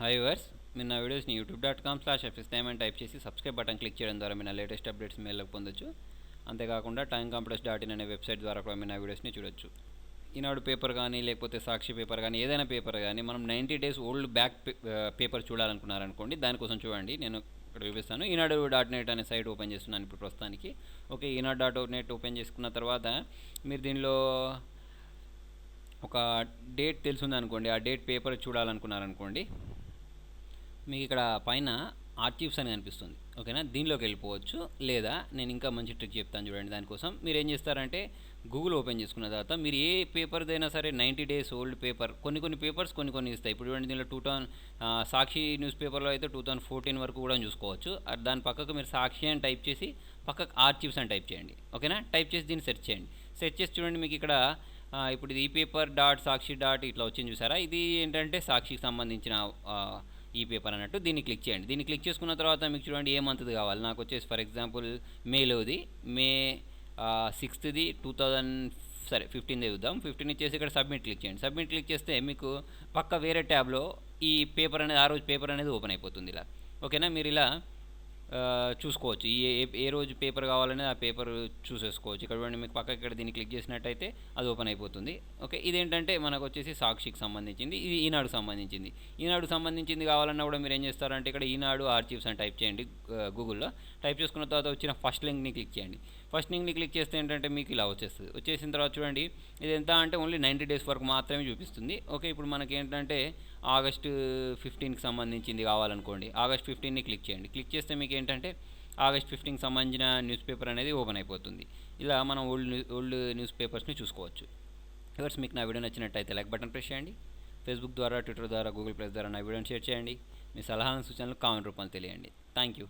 Hi viewers, మీరు నా వీడియోస్ని youtube.com/fstime అని టైప్ చేసి సబ్స్క్రైబ్ బటన్ క్లిక్ చేయడం ద్వారా మీరు నా లేటెస్ట్ అప్డేట్స్ మెయిల్లోకి పొందొచ్చు. అంతేకాకుండా timecompass.in అనే వెబ్సైట్ ద్వారా కూడా మీరు నా వీడియోస్ని చూడొచ్చు. ఈనాడు పేపర్ కానీ లేకపోతే సాక్షి పేపర్ కానీ ఏదైనా పేపర్ కానీ మనం 90 డేస్ ఓల్డ్ బ్యాక్ పేపర్ చూడాలనుకున్నారనుకోండి, దానికోసం చూడండి. నేను ఇక్కడ చూపిస్తాను. ఈనాడు.net అనే సైట్ ఓపెన్ చేస్తున్నాను ఇప్పుడు ప్రస్తుతానికి. ఓకే, ఈనాడు.net ఓపెన్ చేసుకున్న తర్వాత మీరు దీనిలో ఒక డేట్ తెలుసుంది అనుకోండి, ఆ డేట్ పేపర్ చూడాలనుకున్నారనుకోండి, మీకు ఇక్కడ పైన ఆర్చీవ్స్ అని కనిపిస్తుంది. ఓకేనా, దీనిలోకి వెళ్ళిపోవచ్చు. లేదా నేను ఇంకా మంచి ట్రిక్ చెప్తాను చూడండి. దానికోసం మీరు ఏం చేస్తారంటే గూగుల్ ఓపెన్ చేసుకున్న తర్వాత మీరు ఏ పేపర్దైనా సరే 90 డేస్ ఓల్డ్ పేపర్ కొన్ని పేపర్స్ కొన్ని ఇస్తాయి. ఇప్పుడు చూడండి, దీనిలో సాక్షి న్యూస్ పేపర్లో అయితే 2014 వరకు కూడా చూసుకోవచ్చు. దాని పక్కకు మీరు సాక్షి అని టైప్ చేసి పక్కకు ఆర్చీవ్స్ అని టైప్ చేయండి. ఓకేనా, టైప్ చేసి దీన్ని సెర్చ్ చేయండి. సెర్చ్ చేసి చూడండి, మీకు ఇక్కడ ఇప్పుడు ఇది ఈపేపర్.సాక్షి ఇట్లా వచ్చింది చూసారా. ఇది ఏంటంటే సాక్షికి సంబంధించిన ఈ పేపర్ అన్నట్టు. దీన్ని క్లిక్ చేయండి. దీన్ని క్లిక్ చేసుకున్న తర్వాత మీకు చూడండి ఏ మంత్ది కావాలి. నాకు వచ్చేసి ఫర్ ఎగ్జాంపుల్ మేలోది, మే 6th 2015 చూద్దాం. 15 ఇచ్చేసి ఇక్కడ సబ్మిట్ క్లిక్ చేయండి. సబ్మిట్ క్లిక్ చేస్తే మీకు పక్క వేరే ట్యాబ్లో ఈ పేపర్ అనేది ఆ రోజు పేపర్ అనేది ఓపెన్ అయిపోతుంది ఇలా. ఓకేనా, మీరు ఇలా చూసుకోవచ్చు. ఏ రోజు పేపర్ కావాలనేది ఆ పేపర్ చూసేసుకోవచ్చు. ఇక్కడ చూడండి, మీకు పక్క ఇక్కడ దీన్ని క్లిక్ చేసినట్టయితే అది ఓపెన్ అయిపోతుంది. ఓకే, ఇదేంటంటే మనకు వచ్చేసి సాక్షికి సంబంధించింది, ఇది ఈనాడుకు సంబంధించింది. ఈనాడుకు సంబంధించింది కావాలన్నా కూడా మీరు ఏం చేస్తారంటే ఇక్కడ ఈనాడు ఆర్చీవ్స్ అని టైప్ చేయండి గూగుల్లో. టైప్ చేసుకున్న తర్వాత వచ్చిన ఫస్ట్ లింక్ని క్లిక్ చేయండి. ఫస్ట్ లింక్ని క్లిక్ చేస్తే ఏంటంటే మీకు ఇలా వచ్చేస్తుంది. వచ్చేసిన తర్వాత చూడండి, ఇది ఎంత అంటే ఓన్లీ 90 డేస్ వరకు మాత్రమే చూపిస్తుంది. ఓకే, ఇప్పుడు మనకి ఏంటంటే ఆగస్టు 15కి సంబంధించింది కావాలనుకోండి, ఆగస్ట్ 15ని క్లిక్ చేయండి. క్లిక్ చేస్తే మీకు ఏంటంటే ఆగస్ట్ 15కి సంబంధించిన న్యూస్ పేపర్ అనేది ఓపెన్ అయిపోతుంది. ఇలా మనం ఓల్డ్ న్యూస్ పేపర్స్ని చూసుకోవచ్చు. ఎవరిస్ మీకు నా వీడియో నచ్చినట్టయితే లైక్ బటన్ ప్రెస్ చేయండి. ఫేస్బుక్ ద్వారా, ట్విట్టర్ ద్వారా, గూగుల్ ప్లస్ ద్వారా నా వీడియోని షేర్ చేయండి. మీ సలహాలను సూచనలు కామెంట్ రూపంలో తెలియండి. Thank you.